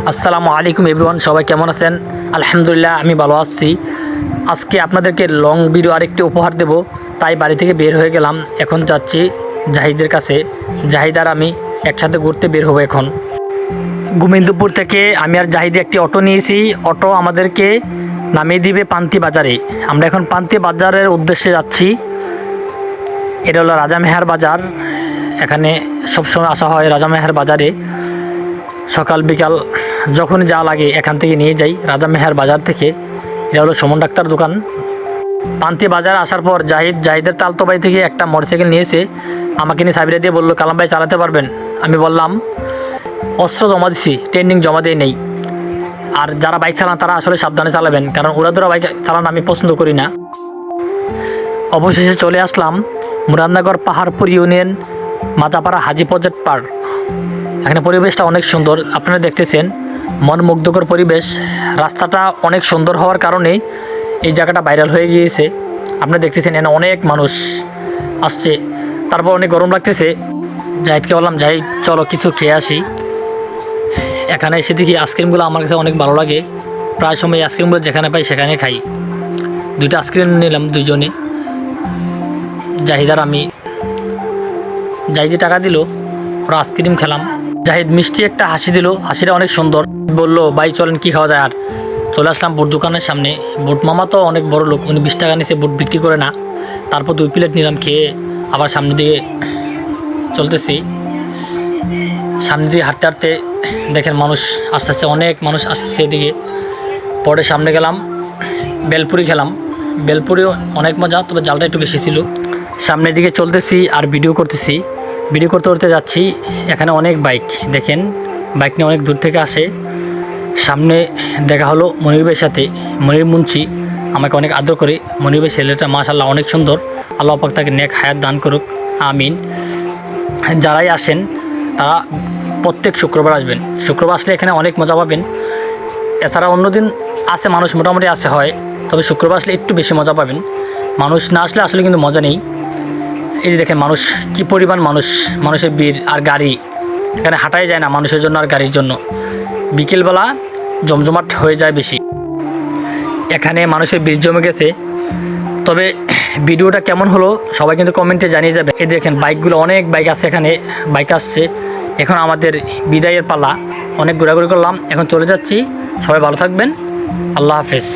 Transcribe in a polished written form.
আসসালামু আলাইকুম এভরিওয়ান, সবাই কেমন আছেন? আলহামদুলিল্লাহ আমি ভালো আছি। আজকে আপনাদেরকে লং ভিডিও আরেকটি উপহার দেব, তাই বাড়ি থেকে বের হয়ে গেলাম। এখন যাচ্ছি জাহিদের কাছে। জাহিদ আর আমি একসাথে ঘুরতে বের হবো। এখন গোবিন্দপুর থেকে আমি আর জাহিদ একটি অটো নিয়েছি। অটো আমাদেরকে নামিয়ে দিবে পান্তি বাজারে। আমরা এখন পান্তি বাজারের উদ্দেশ্যে যাচ্ছি। এটা হলো রাজামেহার বাজার। এখানে সবসময় আসা হয় রাজামেহার বাজারে। সকাল বিকাল যখন যা লাগে এখান থেকে নিয়ে যাই রাজামেহার বাজার থেকে। এটা হলো সুমন ডাক্তার দোকান। পান্তি বাজার আসার পর জাহিদের তালতো ভাই থেকে একটা মোটরসাইকেল নিয়েছে। আমাকে নিয়ে সাবিরা দিয়ে বললো, কালাম ভাই চালাতে পারবেন? আমি বললাম অস্ত্র জমা দিছি, ট্রেনিং জমা দিয়ে নেই। আর যারা বাইক চালান তারা আসলে সাবধানে চালাবেন, কারণ উড়াদুরা বাইক চালানো আমি পছন্দ করি না। অবশেষে চলে আসলাম মুরাদনগর পাহাড়পুর ইউনিয়ন মাদাপাড়া হাজি প্রজেক্ট পার্ক। এখানে পরিবেশটা অনেক সুন্দর, আপনারা দেখতেছেন, মনমুগ্ধকর পরিবেশ। রাস্তাটা অনেক সুন্দর হওয়ার কারণে এই জায়গাটা ভাইরাল হয়ে গিয়েছে। আপনারা দেখতেছেন এখানে অনেক মানুষ আসছে। তারপর অনেক গরম লাগতেছে। জাহিদকে বললাম, জাহিদ চলো কিছু খেয়ে আসি। এখানে এসে দেখি আইসক্রিমগুলো আমার কাছে অনেক ভালো লাগে। প্রায় সময় এই আইসক্রিমগুলো যেখানে পাই সেখানে খাই। দুইটা আইসক্রিম নিলাম দুইজনে, জাহিদ আর আমি। জাহিদে টাকা দিল, ওরা আইসক্রিম খেলাম। জাহিদ মিষ্টি একটা হাসি দিল, হাসিটা অনেক সুন্দর। বললো, ভাই চলেন কি খাওয়া যায়। আর চলে আসলাম বুট দোকানের সামনে। বুট মামা তো অনেক বড় লোক, উনি 20 টাকা নিচে বুট বিক্রি করে না। তারপর 2 প্লেট নিলাম, খেয়ে আবার সামনের দিকে চলতেছি। সামনের দিকে হাঁটতে হাঁটতে দেখেন মানুষ আস্তে আস্তে, অনেক মানুষ আসতেছে এদিকে। পরে সামনে গেলাম, বেলপুরি খেলাম। বেলপুরিও অনেক মজা, তবে জালটা একটু বেশি ছিল। সামনের দিকে চলতেছি আর ভিডিও করতেছি। ভিডিও করতে করতে যাচ্ছি। এখানে অনেক বাইক, দেখেন বাইক নিয়ে অনেক দূর থেকে আসে। সামনে দেখা হলো মনির ভাইয়ের সাথে। মনির মুন্সি আমাকে অনেক আদর করে। মনির ভাই ছেলেটা মাশাআল্লাহ অনেক সুন্দর। আল্লাহ পাক তাকে নেক হায়াত দান করুক, আমিন। যারাই আসেন তারা প্রত্যেক শুক্রবার আসবেন। শুক্রবার আসলে এখানে অনেক মজা পাবেন। এছাড়া অন্যদিন আসে মানুষ মোটামুটি আসে হয়, তবে শুক্রবার আসলে একটু বেশি মজা পাবেন। মানুষ না আসলে আসলে কিন্তু মজা নেই। এই যে দেখেন মানুষ, কি পরিমাণ মানুষ, মানুষের ভিড় আর গাড়ি। এখানে হাঁটাই যায় না মানুষের জন্য আর গাড়ির জন্য। বিকেলবেলা জমজমাট হয়ে যায় বেশি। এখানে মানুষের ভিড় জমে গেছে। তবে ভিডিওটা কেমন হলো সবাই কিন্তু কমেন্টে জানিয়ে যাবে। এই দেখেন বাইকগুলো, অনেক বাইক আছে এখানে, বাইক আসছে। এখন আমাদের বিদায়ের পালা। অনেক ঘোরাঘুরি করলাম, এখন চলে যাচ্ছি। সবাই ভালো থাকবেন, আল্লাহ হাফেজ।